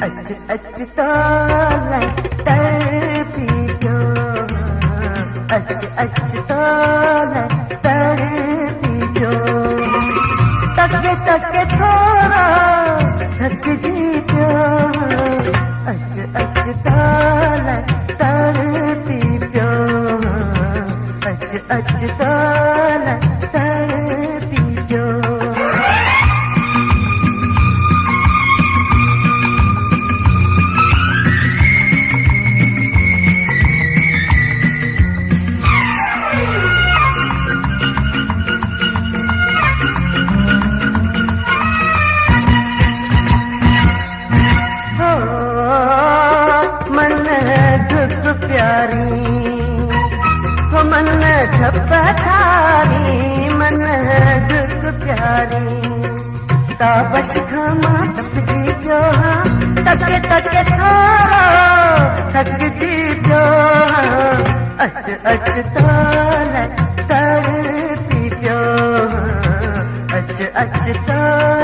अच अच तोला तड़पी पियो, अच अच तोला तड़पी पियो, तके तके थोड़ा थक जी पियो, अच अच तोला तड़पी पियो, अच अच तोला तड़पी पियो। प्यारी हो मन धप थारी, मन ढुक प्यारी ताबश घमा तप जी पियो, तके तके थारो थक जी पियो, अच अच तोला तड़पी पियो, अच अच तोला